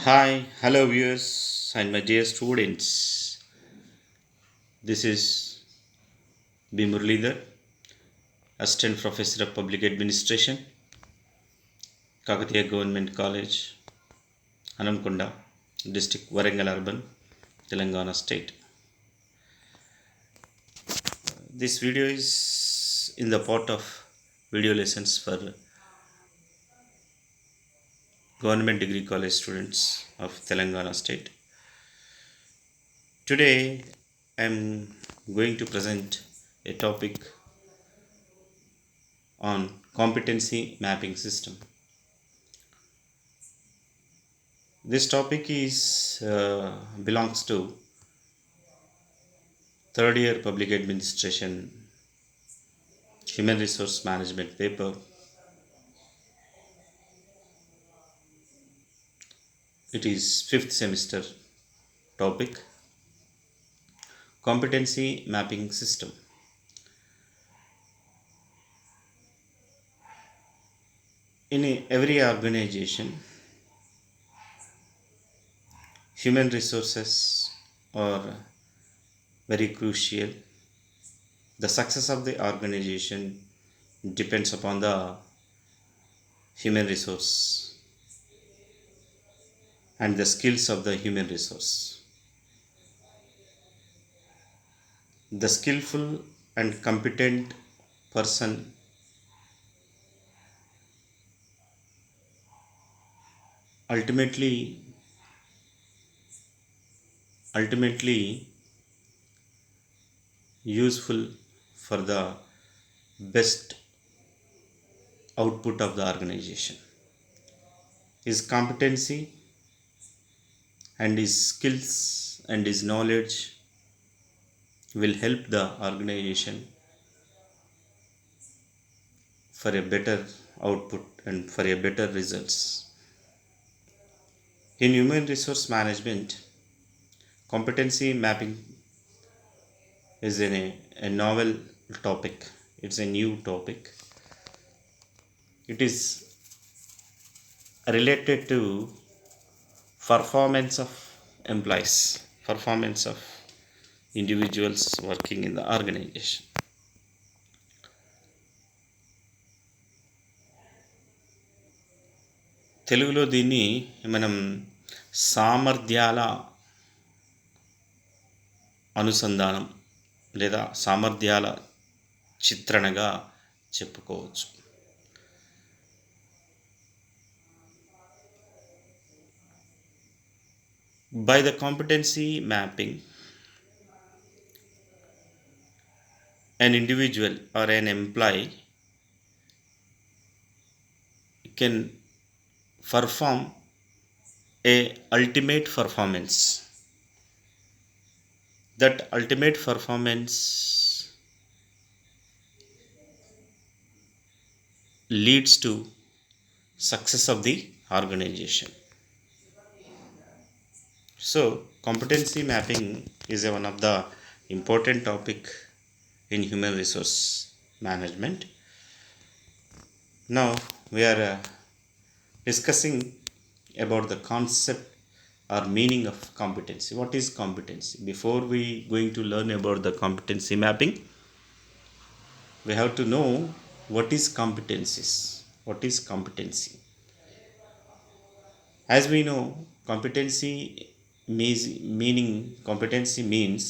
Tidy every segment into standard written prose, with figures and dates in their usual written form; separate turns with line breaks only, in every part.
Hi, hello viewers and my dear students. This is B. Muralidhar, Assistant Professor of Public Administration, Kakatiya Government College, Anamkonda, District Warangal Urban, Telangana State. This video is in the part of video lessons for Government Degree College students of Telangana State. Today I am going to present a topic on competency mapping system. This topic is belongs to third year public administration human resource management paper. It is fifth semester topic, competency mapping system. Every organization, human resources are very crucial. The success of the organization depends upon the human resource and the skills of the human resource. The skillful and competent person ultimately ultimately useful for the best output of the organization. His competency and his skills and his knowledge will help the organization for a better output and for a better results. In human resource management, competency mapping is a novel topic. It's a new topic. It is related to performance of employees, performance of individuals working in the organization. తెలుగులో దీన్ని మనం సామర్థ్యాల అనుసంధానం లేదా సామర్థ్యాల చిత్రణగా చెప్పుకోవచ్చు. By the competency mapping, an individual or an employee can perform a ultimate performance. That ultimate performance leads to success of the organization. So competency mapping is one of the important topic in human resource management. Now we are discussing about the concept or meaning of competency. What is competency? Before we going to learn about the competency mapping, we have to know what is competencies. What is competency? As we know, competency competency means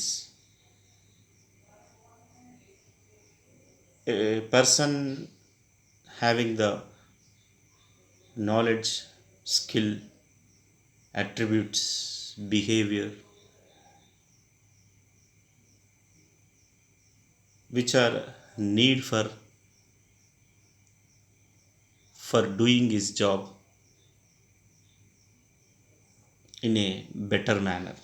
a person having the knowledge, skill, attributes, behavior which are need for doing his job in a better manner.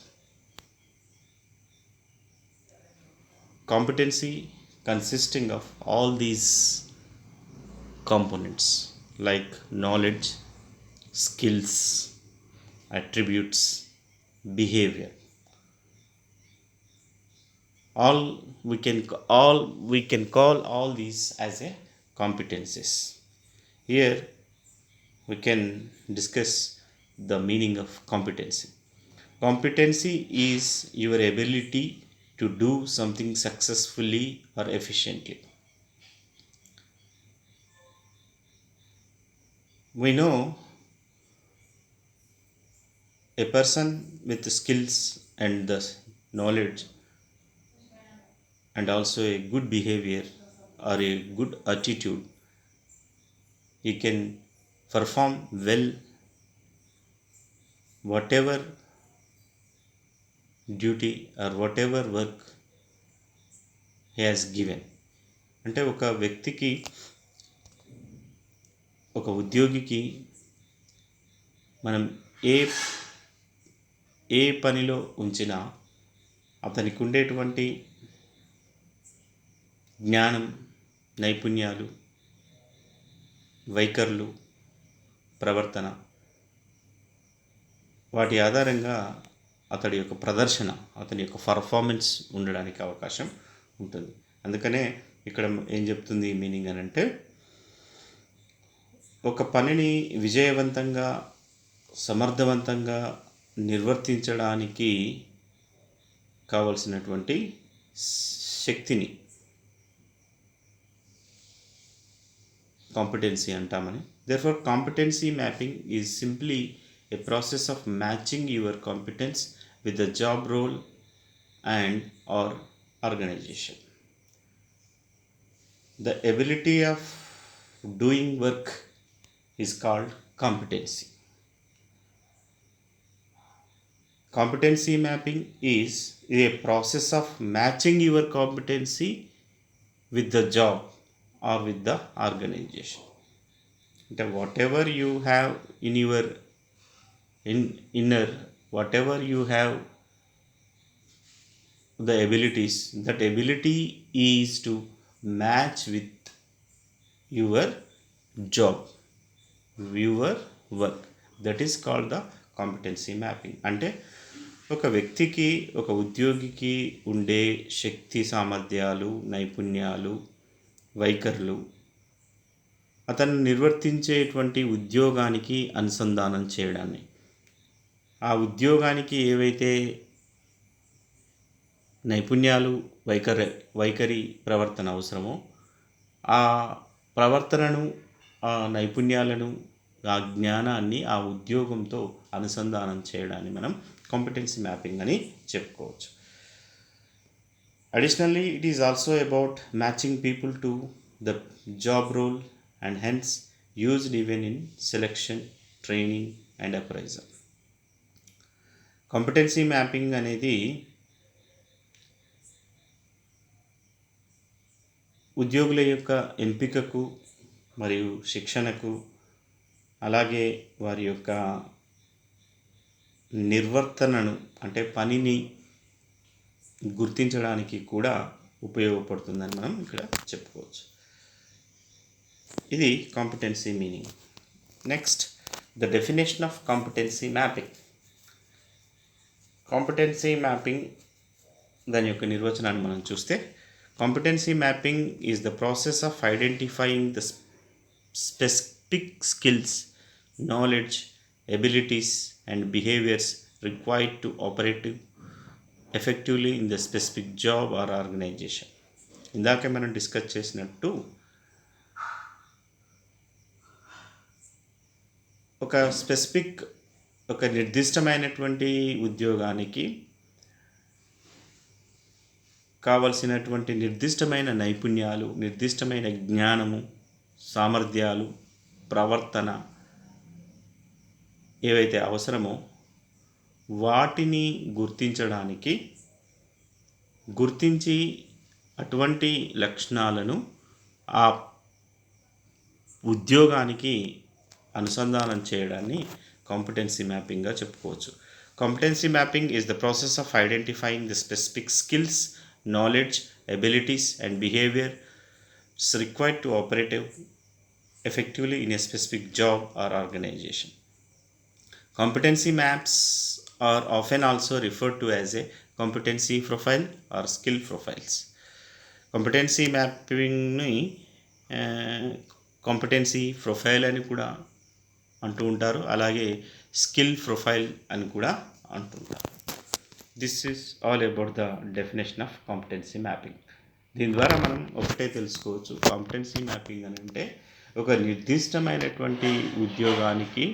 Competency consisting of all these components like knowledge, skills, attributes, behavior. All we can call all these as a competencies. Here we can discuss the meaning of competency. Competency is your ability to do something successfully or efficiently. We know a person with the skills and the knowledge and also a good behavior or a good attitude, he can perform well whatever duty or whatever work he has given. అంటే ఒక వ్యక్తికి, ఒక ఉద్యోగికి మనం ఏ ఏ పనిలో ఉంచినా అతనికి ఉండేటువంటి జ్ఞానం, నైపుణ్యాలు, వైఖరులు, ప్రవర్తన, వాటి ఆధారంగా అతడి యొక్క ప్రదర్శన, అతని యొక్క పర్ఫార్మెన్స్ ఉండడానికి అవకాశం ఉంటుంది. అందుకనే ఇక్కడ ఏం చెప్తుంది మీనింగ్ అని అంటే, ఒక పనిని విజయవంతంగా, సమర్థవంతంగా నిర్వర్తించడానికి కావలసినటువంటి శక్తిని competency అంటామని. Therefore, competency mapping is simply a process of matching your competence with the job role and or organization. The ability of doing work is called competency. Competency mapping is a process of matching your competency with the job or with the organization. Whatever you have in your inner, whatever you have the abilities, that ability is to match with your job, your work. That is called the competency mapping. అంటే ఒక వ్యక్తికి, ఒక ఉద్యోగికి ఉండే శక్తి, సామర్థ్యాలు, నైపుణ్యాలు, వైఖరులు అతను నిర్వర్తించేటువంటి ఉద్యోగానికి అనుసంధానం చేయడాన్ని, ఆ ఉద్యోగానికి ఏవైతే నైపుణ్యాలు, వైఖరి, ప్రవర్తన అవసరమో ఆ ప్రవర్తనను, ఆ నైపుణ్యాలను, ఆ జ్ఞానాన్ని ఆ ఉద్యోగంతో అనుసంధానం చేయడాన్ని మనం కాంపిటెన్సీ మ్యాపింగ్ అని చెప్పుకోవచ్చు. Additionally, it is also about matching people to the job role and hence used even in selection, training and appraisal. Competency mapping అనేది ఉద్యోగుల యొక్క ఎంపికకు మరియు శిక్షణకు, అలాగే వారి యొక్క నిర్వర్తనను, అంటే పనిని గుర్తించడానికి కూడా ఉపయోగపడుతుందని మనం ఇక్కడ చెప్పుకోవచ్చు. ఇది competency meaning. Next, the definition of competency mapping. Competency mapping దాని యొక్క నిర్వచనాన్ని మనం చూస్తే, competency mapping is the process of identifying the specific skills, knowledge, abilities and behaviours required to operate effectively in the specific job or organization. ఇందాకే మనం discuss చేసినట్టు ఒక నిర్దిష్టమైనటువంటి ఉద్యోగానికి కావలసినటువంటి నిర్దిష్టమైన నైపుణ్యాలు, నిర్దిష్టమైన జ్ఞానము, సామర్థ్యాలు, ప్రవర్తన ఏవైతే అవసరమో వాటిని గుర్తించి అటువంటి లక్షణాలను ఆ ఉద్యోగానికి అనుసంధానం చేయడాన్ని కాంపిటెన్సీ మ్యాపింగ్గా చెప్పుకోవచ్చు. Competency mapping is the process of identifying the specific skills, knowledge, abilities and behaviours required to operate effectively in a specific job or organization. Competency maps are often also referred to as a competency profile or skill profiles. Competency mapping ni competency profile అని కూడా అంటూ ఉంటారు. అలాగే skill profile అని కూడా అంటుంటారు. This is all about the definition of competency mapping. దీని ద్వారా మనం ఒకటే తెలుసుకోవచ్చు, కాంపిటెన్సీ మ్యాపింగ్ అని అంటే ఒక నిర్దిష్టమైనటువంటి ఉద్యోగానికి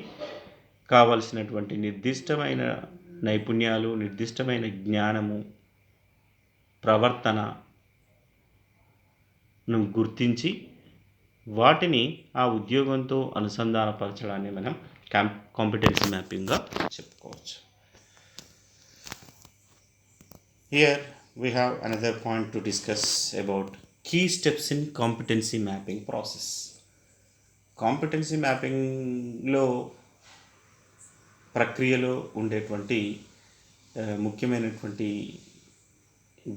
కావలసినటువంటి నిర్దిష్టమైన నైపుణ్యాలు, నిర్దిష్టమైన జ్ఞానము, ప్రవర్తనను గుర్తించి వాటిని ఆ ఉద్యోగంతో అనుసంధానపరచడాన్ని మనం కాంపిటెన్సీ మ్యాపింగ్గా చెప్పుకోవచ్చు. Here we have another point to discuss about key steps in competency mapping process. Competency మ్యాపింగ్లో ప్రక్రియలో ఉండేటువంటి ముఖ్యమైనటువంటి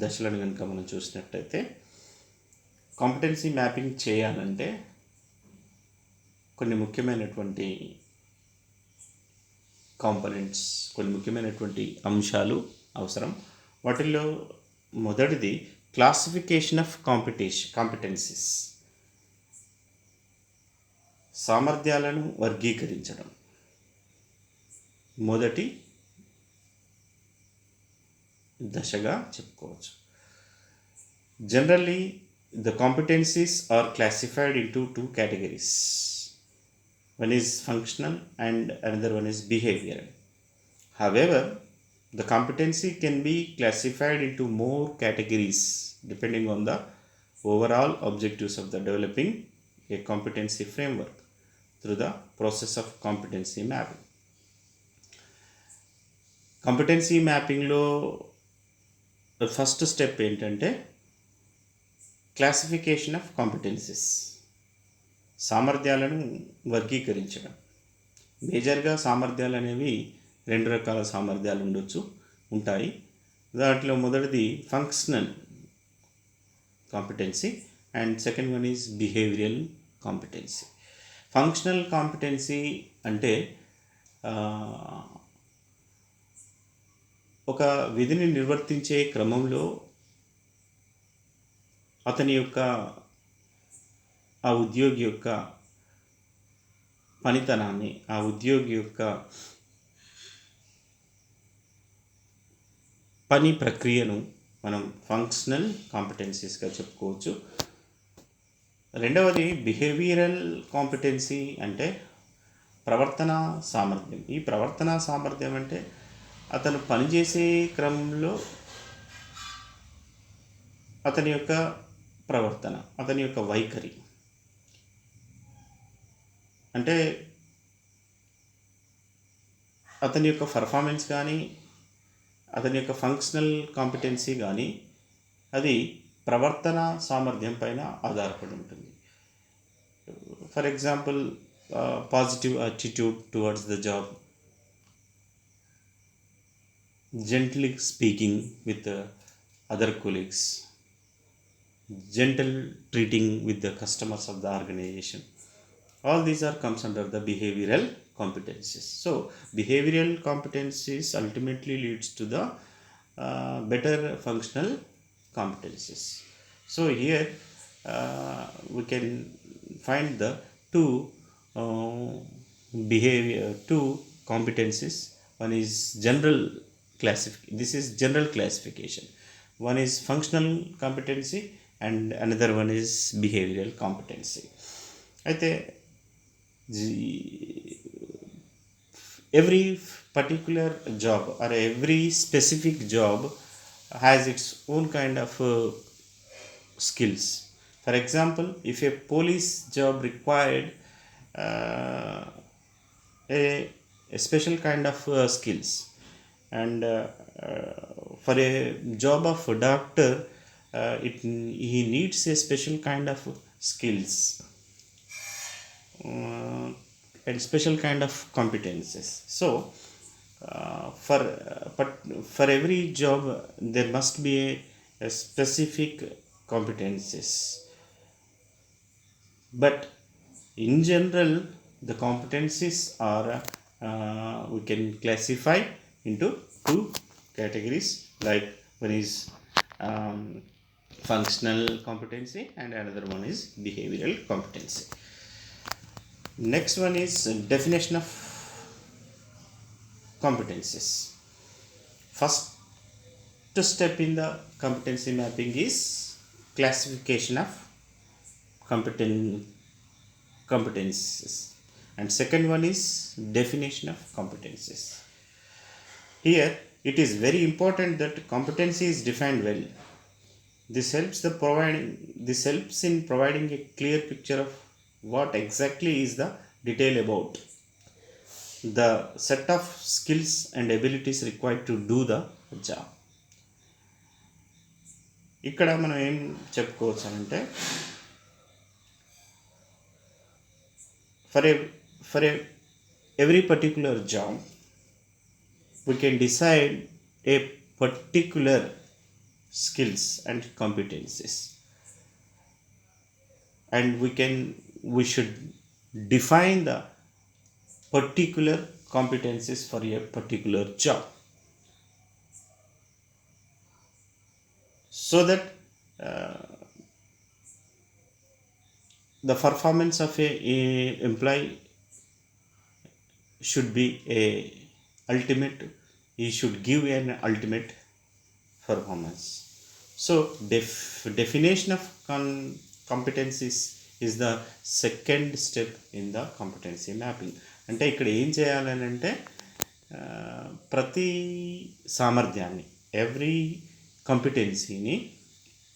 దశలను కనుక మనం చూసినట్టయితే, కాంపిటెన్సీ మ్యాపింగ్ చేయాలంటే కొన్ని ముఖ్యమైనటువంటి కాంపనెంట్స్, కొన్ని ముఖ్యమైనటువంటి అంశాలు అవసరం. వాటిల్లో మొదటిది క్లాసిఫికేషన్ ఆఫ్ కాంపిటెన్సీస్, సామర్థ్యాలను వర్గీకరించడం మొదటి దశగా చెప్పుకోవచ్చు. Generally the competencies are classified into two categories. One is functional and another one is behavioral. However, the competency can be classified into more categories depending on the overall objectives of the developing a competency framework through the process of competency mapping. Competency mapping లో first step ఏంటంటే classification of competencies, సామర్థ్యాలను వర్గీకరించడం. మేజర్గా సామర్థ్యాలు అనేవి రెండు రకాల సామర్థ్యాలు ఉంటాయి. దాంట్లో మొదటిది functional competency and second one is behavioural competency. Functional competency అంటే ఒక విధిని నిర్వర్తించే క్రమంలో అతని యొక్క ఆ ఉద్యోగి యొక్క పనితనాన్ని, ఆ ఉద్యోగి యొక్క పని ప్రక్రియను మనం ఫంక్షనల్ కాంపిటెన్సీస్గా చెప్పుకోవచ్చు. రెండవది బిహేవియరల్ కాంపిటెన్సీ అంటే ప్రవర్తన సామర్థ్యం. ఈ ప్రవర్తన సామర్థ్యం అంటే అతను పనిచేసే క్రమంలో అతని యొక్క ప్రవర్తన, అతని యొక్క వైఖరి, అంటే అతని యొక్క పర్ఫార్మెన్స్ కానీ అతని యొక్క ఫంక్షనల్ కాంపిటెన్సీ కానీ అది ప్రవర్తన సామర్థ్యం పైన ఆధారపడి ఉంటుంది. For example, positive attitude towards the job, gently speaking with other colleagues, gentle treating with the customers of the organization. All these are comes under the behavioral competencies. So behavioral competencies ultimately leads to the better functional competencies. So here we can find the two competencies. One is this is general classification. One is functional competency and another one is behavioral competency. అయితే every particular job or every specific job has its own kind of skills. For example, if a police job required a special kind of skills, and for a job of a doctor he needs a special kind of skills and special kind of competences. So for every job there must be a specific competences, but in general the competencies are we can classify into two categories, like one is functional competency and another one is behavioral competency. Next one is definition of competencies. First step in the competency mapping is classification of competencies, and second one is definition of competencies. Here it is very important that competency is defined well. This helps in providing a clear picture of what exactly is the detail about the set of skills and abilities required to do the job. ఇక్కడ మనం ఏం చెప్పుకోవచ్చు అంటే for every particular job we can decide a particular skills and competencies, and we should define the particular competencies for a particular job, so that the performance of a employee should be a ultimate, he should give an ultimate performance. So definition of competencies is the second step in the competency mapping. అంటే ఇక్కడ ఏం చేయాలని అంటే ప్రతి సామర్థ్యాన్ని, every కాంపిటెన్సీని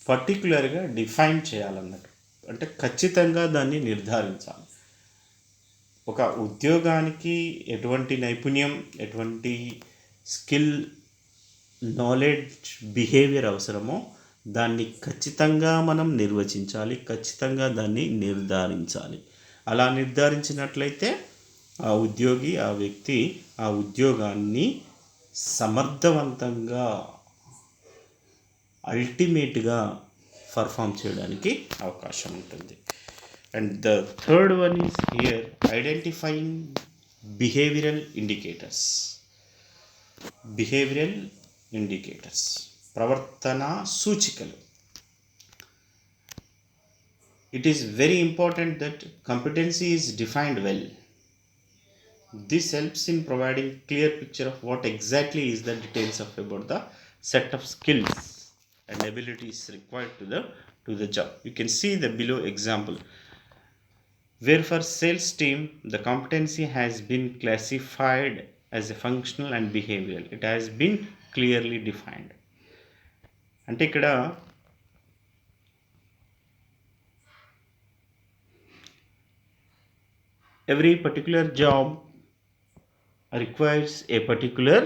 పర్టికులర్గా define చేయాలన్నట్టు, అంటే ఖచ్చితంగా దాన్ని నిర్ధారించాలి. ఒక ఉద్యోగానికి ఎటువంటి నైపుణ్యం, ఎటువంటి స్కిల్, నాలెడ్జ్, బిహేవియర్ అవసరమో దాన్ని ఖచ్చితంగా మనం నిర్వచించాలి, ఖచ్చితంగా దాన్ని నిర్ధారించాలి. అలా నిర్ధారించినట్లయితే ఆ ఉద్యోగి, ఆ వ్యక్తి ఆ ఉద్యోగాన్ని సమర్థవంతంగా, అల్టిమేట్గా పర్ఫామ్ చేయడానికి అవకాశం ఉంటుంది. And the third one is here identifying behavioural indicators. ప్రవర్తన సూచికలు. It is very important that competency is defined well. This helps in providing clear picture of what exactly is the details of about the set of skills and abilities required to the job. You can see the below example, where for sales team the competency has been classified as a functional and behavioral. It has been clearly defined. అంటే ఇక్కడ every particular job requires a particular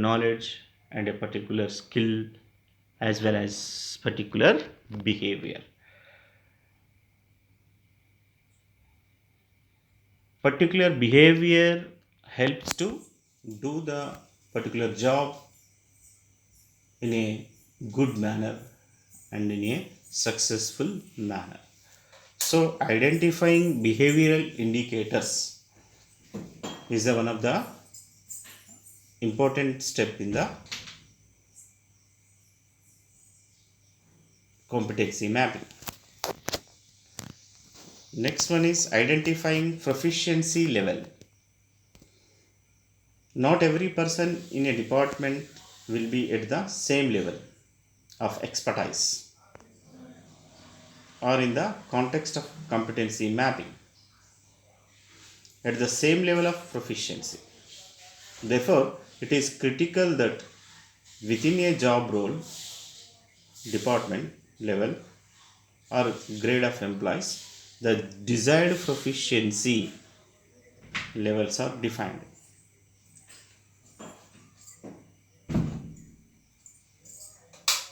knowledge and a particular skill as well as particular behavior. Particular behavior helps to do the particular job in a good manner and in a successful manner. So identifying behavioral indicators is one of the important step in the competency mapping. Next one is identifying proficiency level. Not every person in a department will be at the same level of expertise or in the context of competency mapping at the same level of proficiency. Therefore, it is critical that within a job role, department level or grade of employees, the desired proficiency levels are defined.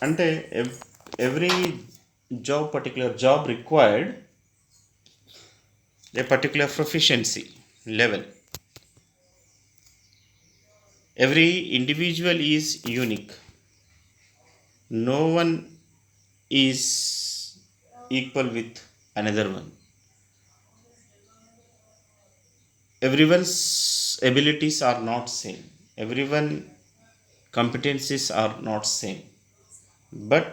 అంటే every particular job required a particular proficiency level. Every individual is unique. No one is equal with another one. Everyone's abilities are not same. Everyone's competencies are not same. But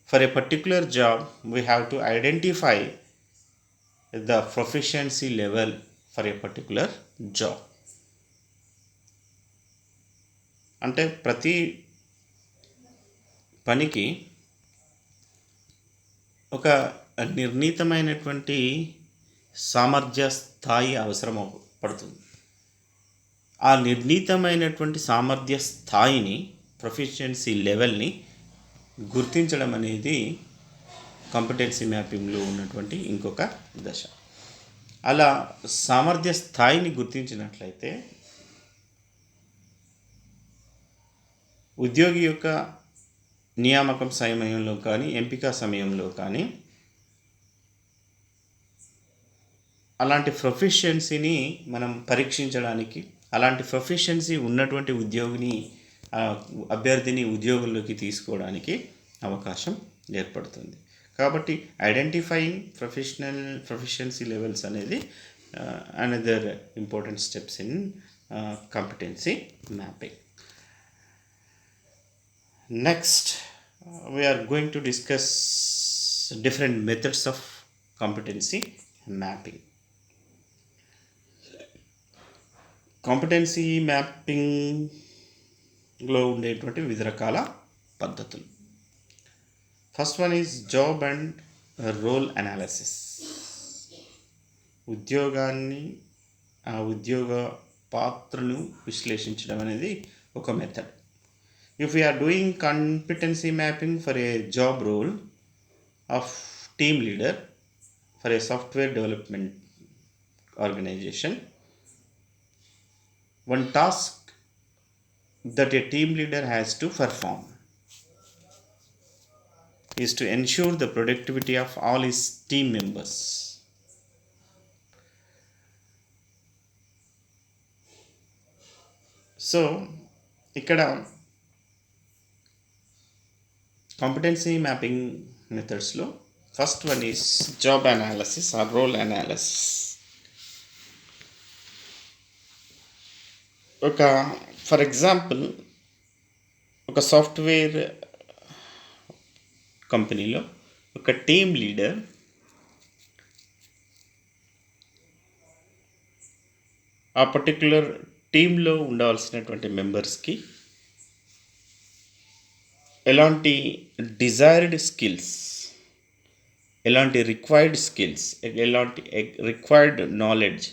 for a particular job, we have to identify the proficiency level for a particular job. అంటే ప్రతి పనికి ఒక నిర్ణీతమైనటువంటి సామర్థ్య స్థాయి అవసరం పడుతుంది. ఆ నిర్ణీతమైనటువంటి సామర్థ్య స్థాయిని, ప్రొఫిషియన్సీ లెవెల్ని గుర్తించడం అనేది కాంపిటెన్సీ మ్యాపింగ్లో ఉన్నటువంటి ఇంకొక దశ. అలా సామర్థ్య స్థాయిని గుర్తించినట్లయితే ఉద్యోగి యొక్క నియామకం సమయంలో కానీ, ఎంపిక సమయంలో కానీ అలాంటి ప్రొఫిషియన్సీని మనం పరీక్షించడానికి, అలాంటి ప్రొఫిషియన్సీ ఉన్నటువంటి అభ్యర్థిని ఉద్యోగంలోకి తీసుకోవడానికి అవకాశం ఏర్పడుతుంది. కాబట్టి ఐడెంటిఫైయింగ్ ప్రొఫిషియన్సీ లెవెల్స్ అనేది another important steps in competency mapping. Next, we are going to discuss different methods of competency mapping. Competency మ్యాపింగ్లో ఉండేటువంటి వివిధ రకాల పద్ధతులు. First one is job and role analysis. ఉద్యోగాన్ని, ఆ ఉద్యోగ పాత్రను విశ్లేషించడం అనేది ఒక method. If we are doing competency mapping for a job role of team leader for a software development organization, one task that a team leader has to perform is to ensure the productivity of all his team members. So, ఇక్కడ competency mapping మెథడ్స్లో first one is job analysis or role analysis. For example, ఒక software కంపెనీలో ఒక team leader ఆ particular టీంలో ఉండవలసినటువంటి మెంబర్స్కి ఎలాంటి డిజైర్డ్ స్కిల్స్, ఎలాంటి రిక్వైర్డ్ స్కిల్స్, ఎలాంటి రిక్వైర్డ్ నాలెడ్జ్,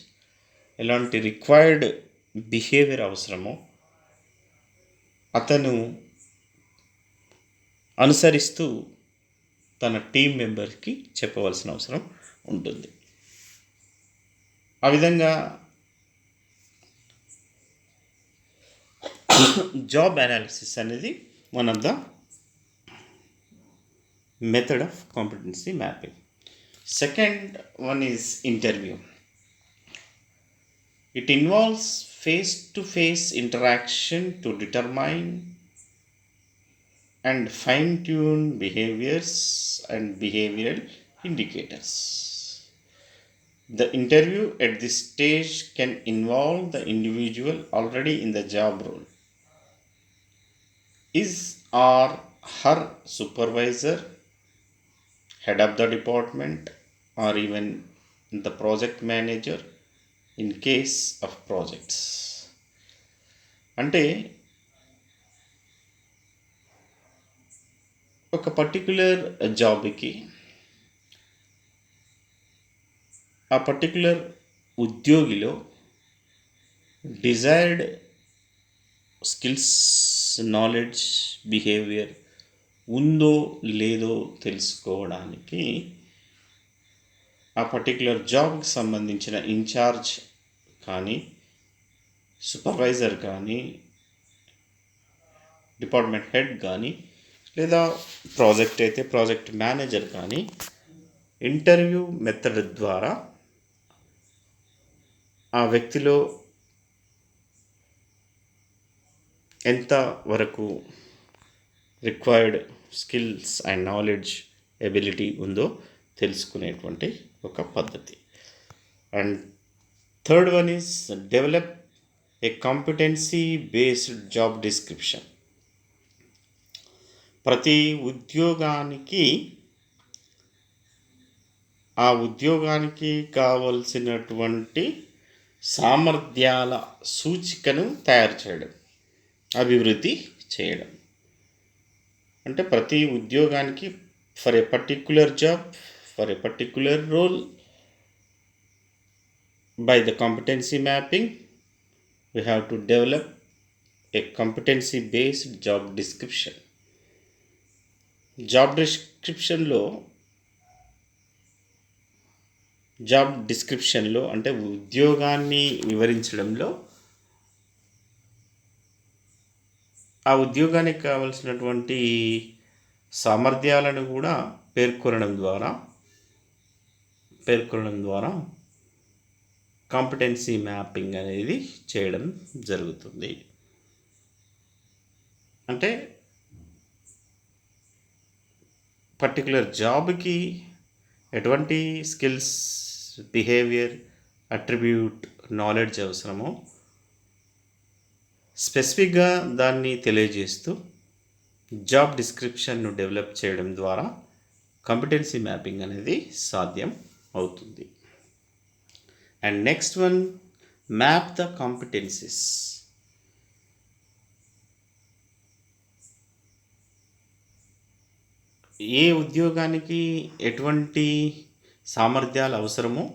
ఎలాంటి రిక్వైర్డ్ బిహేవియర్ అవసరమో అతను అనుసరిస్తూ తన టీం మెంబర్కి చెప్పవలసిన అవసరం ఉంటుంది. ఆ విధంగా జాబ్ అనాలిసిస్ అనేది one of the method of competency mapping. Second one is interview. It involves face-to-face interaction to determine and fine-tune behaviors and behavioral indicators. The interview at this stage can involve the individual already in the job role, his or her supervisor, head of the department, or even the project manager in case of projects. అంటే ఒక particular జాబ్కి ఆ particular ఉద్యోగిలో desired skills, knowledge, behaviour ఉందో లేదో తెలుసుకోవడానికి ఆ particular జాబ్కి సంబంధించిన ఇన్ఛార్జ్ కానీ, సూపర్వైజర్ కానీ, డిపార్ట్మెంట్ హెడ్ కానీ, లేదా ప్రాజెక్ట్ అయితే ప్రాజెక్ట్ మేనేజర్ కానీ ఇంటర్వ్యూ మెథడ్ ద్వారా ఆ వ్యక్తిలో ఎంత వరకు required skills and knowledge, ability ఉందో తెలుసుకునేటువంటి ఒక పద్ధతి. And third one is develop a competency based job description. ప్రతి ఉద్యోగానికి ఆ ఉద్యోగానికి కావలసినటువంటి సామర్థ్యాల సూచికను తయారు చేయడం, అభివృద్ధి చేయడం. అంటే ప్రతి ఉద్యోగానికి for a particular job, for a particular role, by the competency mapping we have to develop a competency based job description. Job డిస్క్రిప్షన్లో అంటే ఉద్యోగాన్ని వివరించడంలో ఆ ఉద్యోగానికి కావలసినటువంటి సామర్థ్యాలను కూడా పేర్కొనడం ద్వారా కాంపిటెన్సీ మ్యాపింగ్ అనేది చేయడం జరుగుతుంది. అంటే పర్టికులర్ జాబ్కి ఎటువంటి స్కిల్స్, బిహేవియర్, అట్రిబ్యూట్, నాలెడ్జ్ అవసరమో స్పెసిఫిక్గా దాన్ని తెలియజేస్తూ జాబ్ డిస్క్రిప్షన్ను డెవలప్ చేయడం ద్వారా కాంపిటెన్సీ మ్యాపింగ్ అనేది సాధ్యం అవుతుంది. And next one, map the competencies. ఏ ఉద్యోగానికి ఎటువంటి సామర్థ్యాలు అవసరమో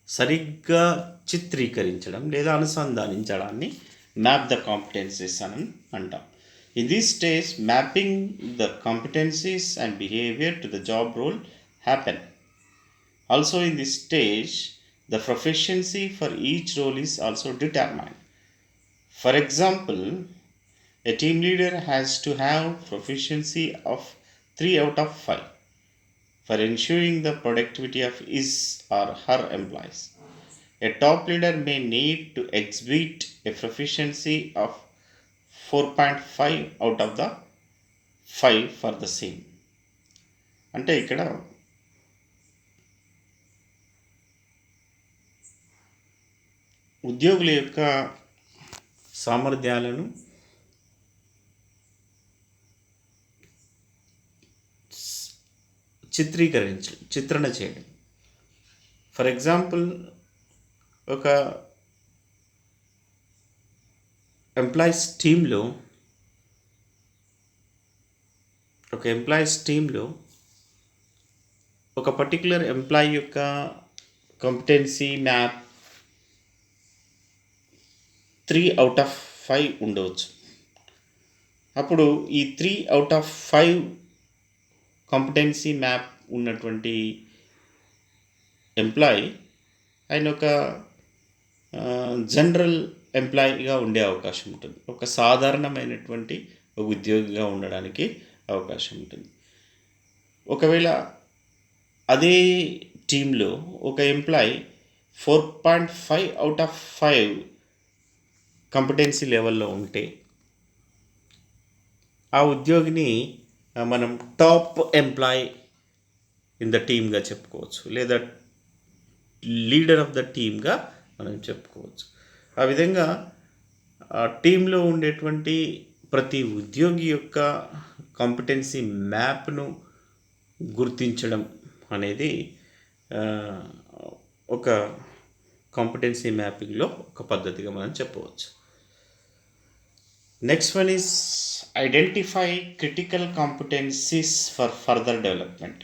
సరిగ్గా చిత్రీకరించడం లేదా అనుసంధానించడాన్ని మ్యాప్ ద కాంపిటెన్సీస్ అని అంటాం. In this stage mapping the competencies and behaviour to the job role happen. Also in this stage the proficiency for each role is also determined. For example, a team leader has to have proficiency of 3 out of 5 for ensuring the productivity of his or her employees. A top leader may need to exhibit a proficiency of 4.5 out of the 5 for the same. అంటే ఇక్కడ ఉద్యోగుల యొక్క సామర్థ్యాలను చిత్రణ చేయడం. For example, ఒక employees టీంలో ఒక particular employee యొక్క కాంపిటెన్సీ మ్యాప్ 3 out of 5 ఉండవచ్చు. అప్పుడు ఈ 3 out of 5 కాంపిటెన్సీ మ్యాప్ ఉన్నటువంటి ఎంప్లాయీ ఆయన ఒక జనరల్ ఎంప్లాయీగా ఉండే అవకాశం ఉంటుంది. ఒక సాధారణమైనటువంటి ఉద్యోగిగా ఉండడానికి అవకాశం ఉంటుంది. ఒకవేళ అదే టీంలో ఒక ఎంప్లాయీ 4.5 out of 5 కాంపిటెన్సీ లెవెల్లో ఉంటే ఆ ఉద్యోగిని మనం టాప్ ఎంప్లాయీ ఇన్ ద టీమ్గా చెప్పుకోవచ్చు, లేదా లీడర్ ఆఫ్ ద టీమ్గా మనం చెప్పుకోవచ్చు. ఆ విధంగా ఆ టీంలో ఉండేటువంటి ప్రతి ఉద్యోగి యొక్క కాంపిటెన్సీ మ్యాప్ను గుర్తించడం అనేది ఒక కాంపిటెన్సీ మ్యాపింగ్లో ఒక పద్ధతిగా మనం చెప్పవచ్చు. Next one is identify critical competencies for further development.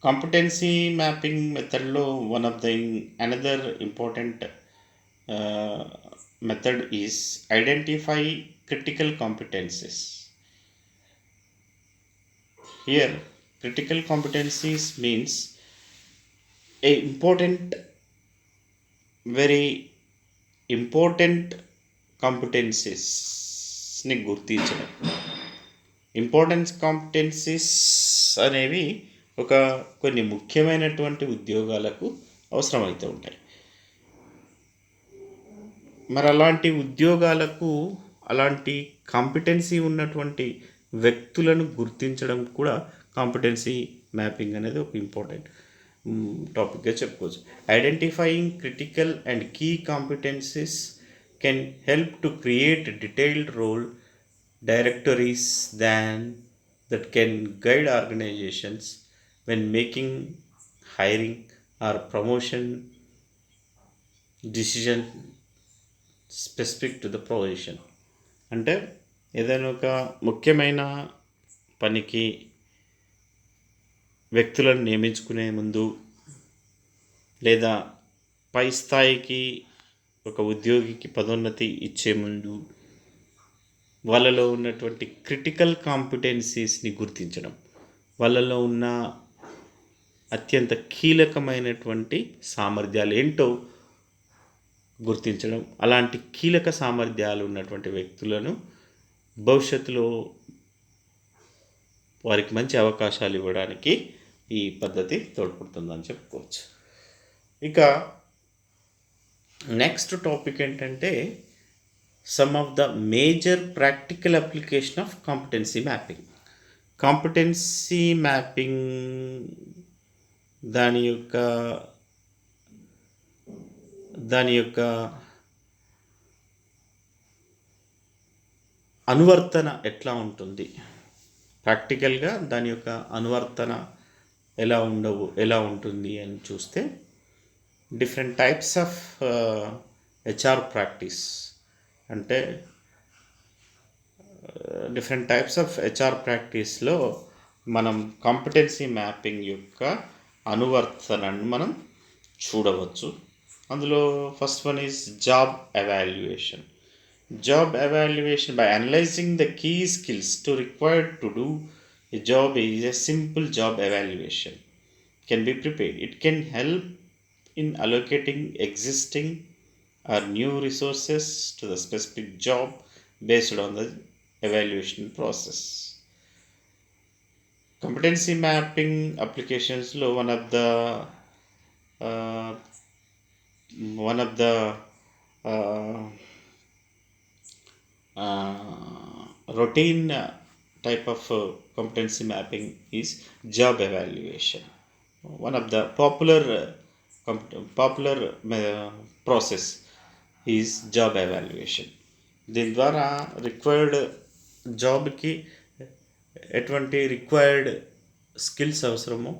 Competency mapping మెథడ్లో another important method is identify critical competencies. Here critical competencies means very important కాంపిటెన్సీస్ని గుర్తించడం. ఇంపార్టెన్స్ కాంపిటెన్సీస్ అనేవి కొన్ని ముఖ్యమైనటువంటి ఉద్యోగాలకు అవసరమవుతూ ఉంటాయి. మరి అలాంటి ఉద్యోగాలకు అలాంటి కాంపిటెన్సీ ఉన్నటువంటి వ్యక్తులను గుర్తించడం కూడా కాంపిటెన్సీ మ్యాపింగ్ అనేది ఒక ఇంపార్టెంట్ టాపిక్గా చెప్పుకోవచ్చు. Identifying critical and key competencies can help to create detailed role directories that can guide organizations when making hiring or promotion decision specific to the position. అంటే ఏదైనా ఒక ముఖ్యమైన పనికి వ్యక్తులను నియమించుకునే ముందు లేదా పై స్థాయికి ఒక ఉద్యోగికి పదోన్నతి ఇచ్చే ముందు వాళ్ళలో ఉన్నటువంటి క్రిటికల్ కాంపిటెన్సీస్ని గుర్తించడం, వాళ్ళలో ఉన్న అత్యంత కీలకమైనటువంటి సామర్థ్యాలు ఏంటో గుర్తించడం, అలాంటి కీలక సామర్థ్యాలు ఉన్నటువంటి వ్యక్తులను భవిష్యత్తులో వారికి మంచి అవకాశాలు ఇవ్వడానికి ఈ పద్ధతి తోడ్పడుతుందని చెప్పుకోవచ్చు. ఇక నెక్స్ట్ టాపిక్ ఏంటంటే some of the major practical application of competency mapping. Competency mapping దాని యొక్క అనువర్తన ఎట్లా ఉంటుంది, ప్రాక్టికల్గా దాని యొక్క అనువర్తన ఎలా ఉంటుంది అని చూస్తే different types of HR practice, అంటే డిఫరెంట్ టైప్స్ ఆఫ్ హెచ్ఆర్ ప్రాక్టీస్లో మనం కాంపిటెన్సీ మ్యాపింగ్ యొక్క అనువర్తనాన్ని మనం చూడవచ్చు. అందులో first one is job evaluation. Job evaluation, by analyzing the key skills required to do a job, is a simple job evaluation can be prepared. It can help in allocating existing or new resources to the specific job based on the evaluation process. Competency mapping applications lo one of the routine type of competency mapping is job evaluation. One of the popular process is job evaluation. దీని ద్వారా required జాబ్కి ఎటువంటి required skills అవసరమో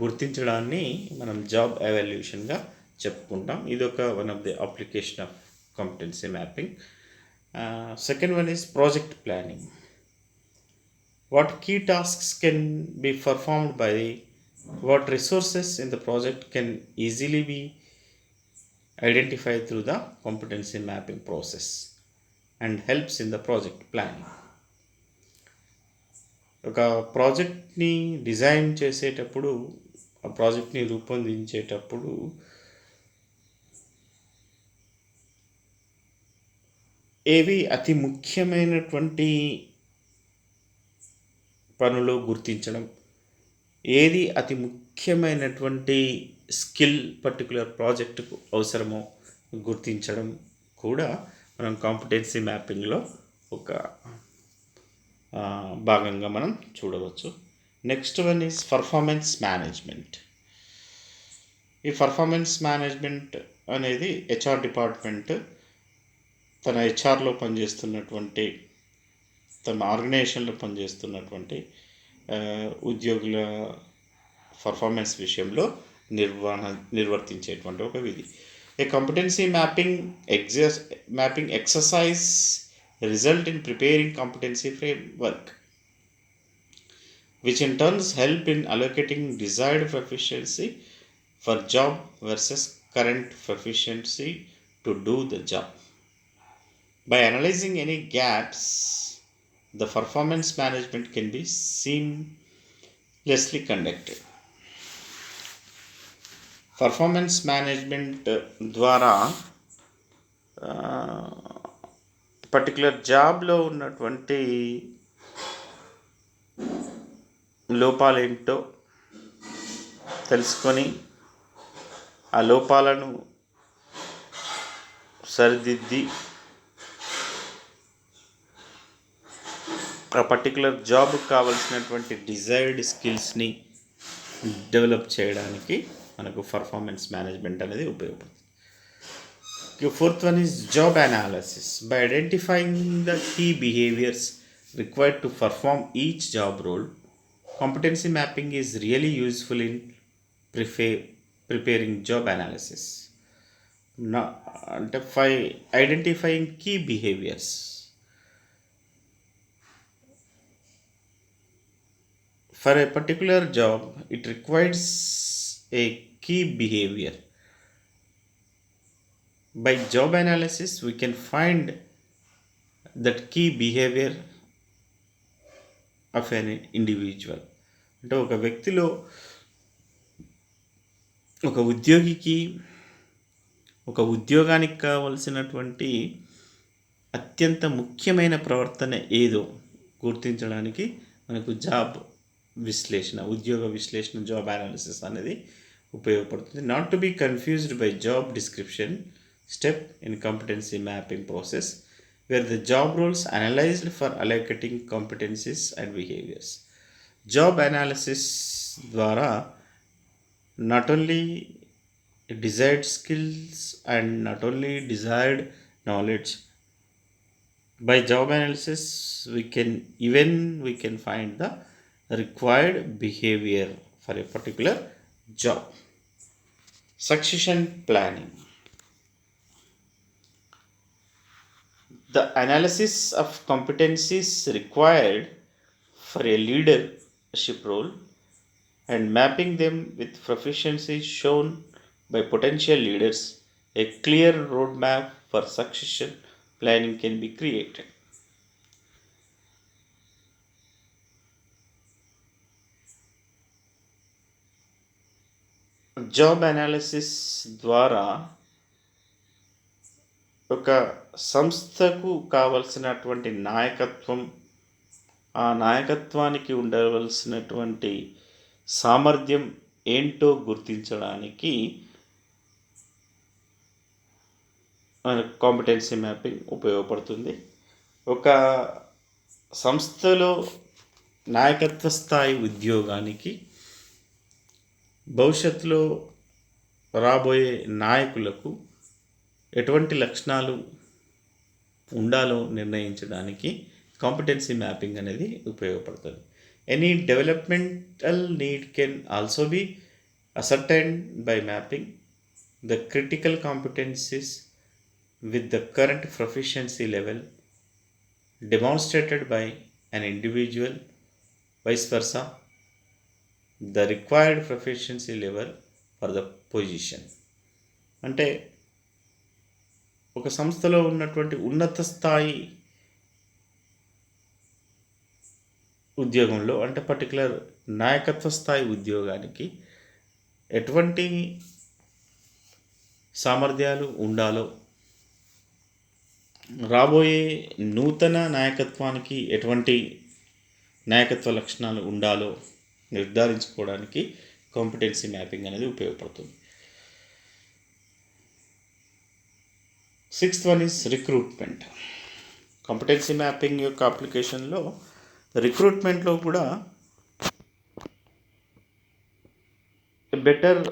గుర్తించడాన్ని మనం job ఎవాల్యుయేషన్గా చెప్పుకుంటాం. ఇది ఒక one of the application of competency mapping. Second one is project planning. What key tasks can be performed by what resources in the project can easily be identified through the competency mapping process and helps in the project planning. ఒక ప్రాజెక్ట్ని design చేసేటప్పుడు, ఆ ప్రాజెక్ట్ని రూపొందించేటప్పుడు ఏవి అతి ముఖ్యమైనటువంటి పనులు గుర్తించడం, ఏది అతి ముఖ్యమైనటువంటి స్కిల్ పర్టికులర్ ప్రాజెక్టుకు అవసరమో గుర్తించడం కూడా మనం కాంపిటెన్సీ మ్యాపింగ్లో ఒక భాగంగా మనం చూడవచ్చు. Next one is performance management. ఈ పర్ఫార్మెన్స్ మేనేజ్మెంట్ అనేది హెచ్ఆర్ డిపార్ట్మెంట్ తన హెచ్ఆర్లో పనిచేస్తున్నటువంటి, తన ఆర్గనైజేషన్లో పనిచేస్తున్నటువంటి ఉద్యోగుల పర్ఫార్మెన్స్ విషయంలో నిర్వర్తించేటువంటి ఒక విధి. A competency mapping exercise result in preparing competency framework which in turns help in allocating desired proficiency for job versus current proficiency to do the job. By analyzing any gaps, the performance management can be seamlessly conducted. Performance management ద్వారా particular జాబ్లో ఉన్నటువంటి లోపాలేంటో తెలుసుకొని ఆ లోపాలను సరిదిద్ది ఆ particular జాబ్కి కావాల్సినటువంటి desired స్కిల్స్ని డెవలప్ చేయడానికి మనకు పర్ఫార్మెన్స్ మేనేజ్మెంట్ అనేది ఉపయోగపడుతుంది. Fourth one is job analysis. By identifying the key behaviours required to perform each job role, Competency mapping is really useful in preparing job analysis. Identifying key behaviors. For a particular job, it requires a key behavior. By job analysis, we can find that key behavior of an individual. అంటే ఒక వ్యక్తిలో, ఒక ఉద్యోగికి, ఒక ఉద్యోగానికి కావలసినటువంటి అత్యంత ముఖ్యమైన ప్రవర్తన ఏదో గుర్తించడానికి మనకు జాబ్ విశ్లేషణ, ఉద్యోగ విశ్లేషణ, జాబ్ అనాలిసిస్ అనేది ఉపయోగపడుతుంది. Not to be confused by job description step in competency mapping process where the job roles analysed for allocating competencies and behaviours. Job analysis ద్వారా not only desired skills and not only desired knowledge, by job analysis we can find the required behavior for a particular job. Succession planning. The analysis of competencies required for a leadership role and mapping them with proficiency shown by potential leaders, a clear roadmap for succession planning can be created. Job analysis ద్వారా ఒక సంస్థకు కావలసినటువంటి నాయకత్వం, ఆ నాయకత్వానికి ఉండవలసినటువంటి సామర్థ్యం ఏంటో గుర్తించడానికి కాంపిటెన్సీ మ్యాపింగ్ ఉపయోగపడుతుంది. ఒక సంస్థలో నాయకత్వ స్థాయి ఉద్యోగానికి భవిష్యత్తులో రాబోయే నాయకులకు ఎటువంటి లక్షణాలు ఉండాలో నిర్ణయించడానికి కాంపిటెన్సీ మ్యాపింగ్ అనేది ఉపయోగపడుతుంది. Any developmental need can also be ascertained by mapping the critical competencies with the current proficiency level demonstrated by an individual, vice versa, the required proficiency level for the position. అంటే ఒక సంస్థలో ఉన్నటువంటి ఉన్నత స్థాయి ఉద్యోగంలో, అంటే పర్టికులర్ నాయకత్వ స్థాయి ఉద్యోగానికి ఎటువంటి సామర్థ్యాలు ఉండాలో, రాబోయే నూతన నాయకత్వానికి ఎటువంటి నాయకత్వ లక్షణాలు ఉండాలో నిర్ధారించుకోవడానికి కాంపిటెన్సీ మ్యాపింగ్ అనేది ఉపయోగపడుతుంది. 6th one is recruitment. Competency mapping యొక్క అప్లికేషన్లో రిక్రూట్మెంట్లో కూడా బెటర్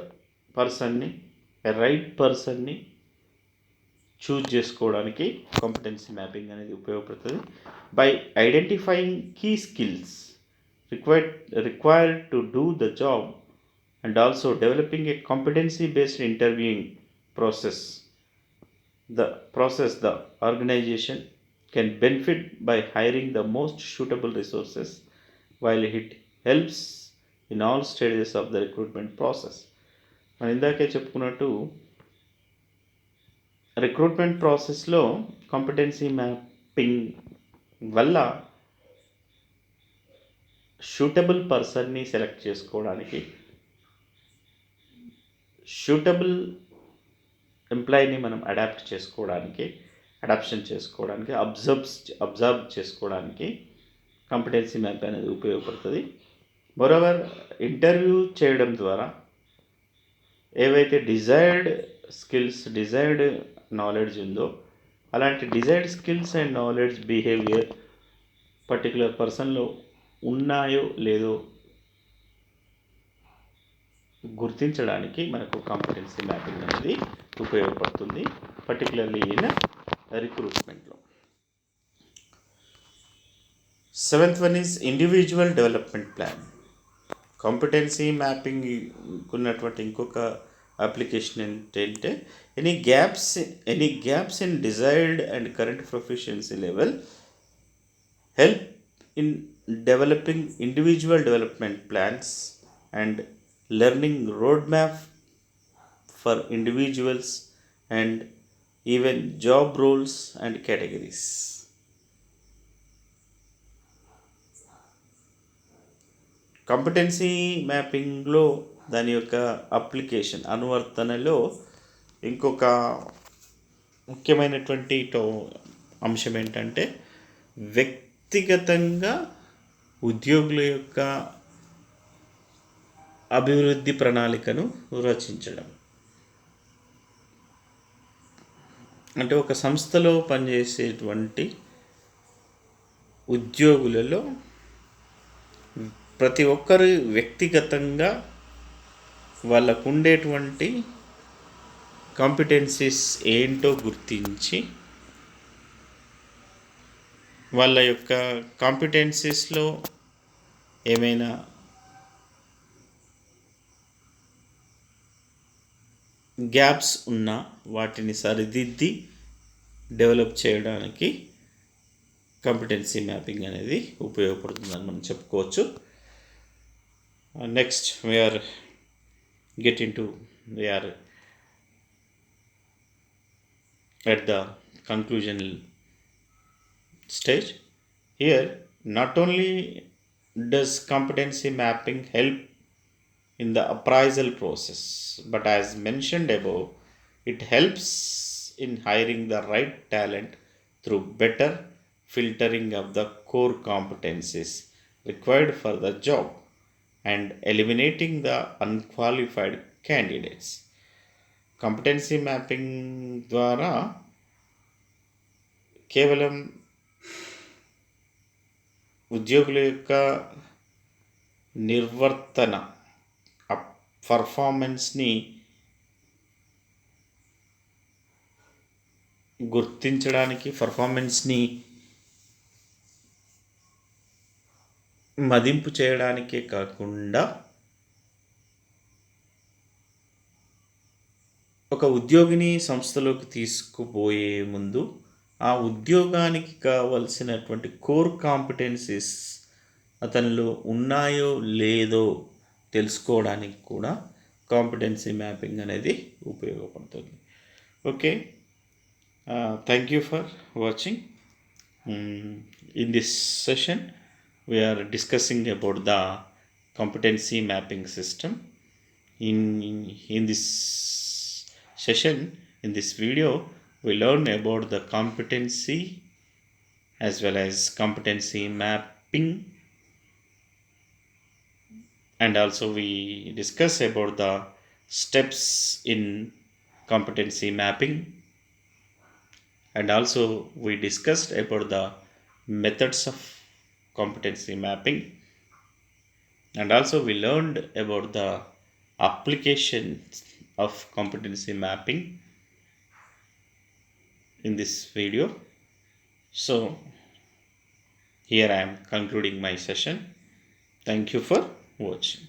పర్సన్ని, రైట్ పర్సన్ని చూజ్ చేసుకోవడానికి కాంపిటెన్సీ మ్యాపింగ్ అనేది ఉపయోగపడుతుంది. By identifying key skills required to do the job and also developing a competency based interviewing process the organization can benefit by hiring the most suitable resources while it helps in all stages of the recruitment process. మనం ఇందాకే చెప్పుకున్నట్టు recruitment ప్రాసెస్లో competency mapping వల్ల suitable పర్సన్ని select చేసుకోవడానికి, suitable ఎంప్లాయీని మనం adoption చేసుకోవడానికి, observe చేసుకోవడానికి కాంపిటెన్సీ మ్యాప్ అనేది ఉపయోగపడుతుంది. మోరోవర్ ఇంటర్వ్యూ చేయడం ద్వారా ఏవైతే డిజైర్డ్ స్కిల్స్, డిజైర్డ్ నాలెడ్జ్ ఉందో అలాంటి desired skills and knowledge, behaviour particular పర్సన్లో ఉన్నాయో లేదో గుర్తించడానికి మనకు కాంపిటెన్సీ మ్యాపింగ్ అనేది ఉపయోగపడుతుంది, పర్టికులర్లీ ఇన్ రిక్రూట్మెంట్లో. 7th one is individual development plan. Competency mapping ఉన్నటువంటి ఇంకొక అప్లికేషన్ ఏంటంటే any gaps in desired and current proficiency level help in developing individual development plans and learning roadmap for individuals and even job roles and categories. Competency మ్యాపింగ్లో దాని యొక్క application అనువర్తనలో ఇంకొక ముఖ్యమైనటువంటి అంశం ఏంటంటే వ్యక్తిగతంగా ఉద్యోగుల యొక్క అభివృద్ధి ప్రణాళికను రచించడం. అంటే ఒక సంస్థలో పనిచేసేటువంటి ఉద్యోగులలో ప్రతి ఒక్కరు వ్యక్తిగతంగా వాళ్ళకు ఉండేటువంటి కాంపిటెన్సీస్ ఏంటో గుర్తించి వాళ్ళ యొక్క కాంపిటెన్సీస్లో ఏమైనా గ్యాప్స్ ఉన్నా వాటిని సరిదిద్ది డెవలప్ చేయడానికి కాంపిటెన్సీ మ్యాపింగ్ అనేది ఉపయోగపడుతుందని మనం చెప్పుకోవచ్చు. Next we at the conclusion stage. Here, not only does competency mapping help in the appraisal process, but as mentioned above, it helps in hiring the right talent through better filtering of the core competencies required for the job and eliminating the unqualified candidates. Competency mapping ద్వారా కేవలం ఉద్యోగుల యొక్క నిర్వర్తన పర్ఫార్మెన్స్ని గుర్తించడానికి, పర్ఫార్మెన్స్ని మదింపు చేయడానికే కాకుండా ఒక ఉద్యోగిని సంస్థలోకి తీసుకుపోయే ముందు ఆ ఉద్యోగానికి కావలసినటువంటి కోర్ కాంపిటెన్సీస్ అతనిలో ఉన్నాయో లేదో తెలుసుకోవడానికి కూడా కాంపిటెన్సీ మ్యాపింగ్ అనేది ఉపయోగపడుతుంది. Okay, thank you for watching. In this session we are discussing about the competency mapping system. In this session, in this video, we learn about the competency as well as competency mapping, and also we discuss about the steps in competency mapping, and also we discussed about the methods of competency mapping, and also we learned about the applications of competency mapping in this video. So here I am concluding my session. Thank you for watching.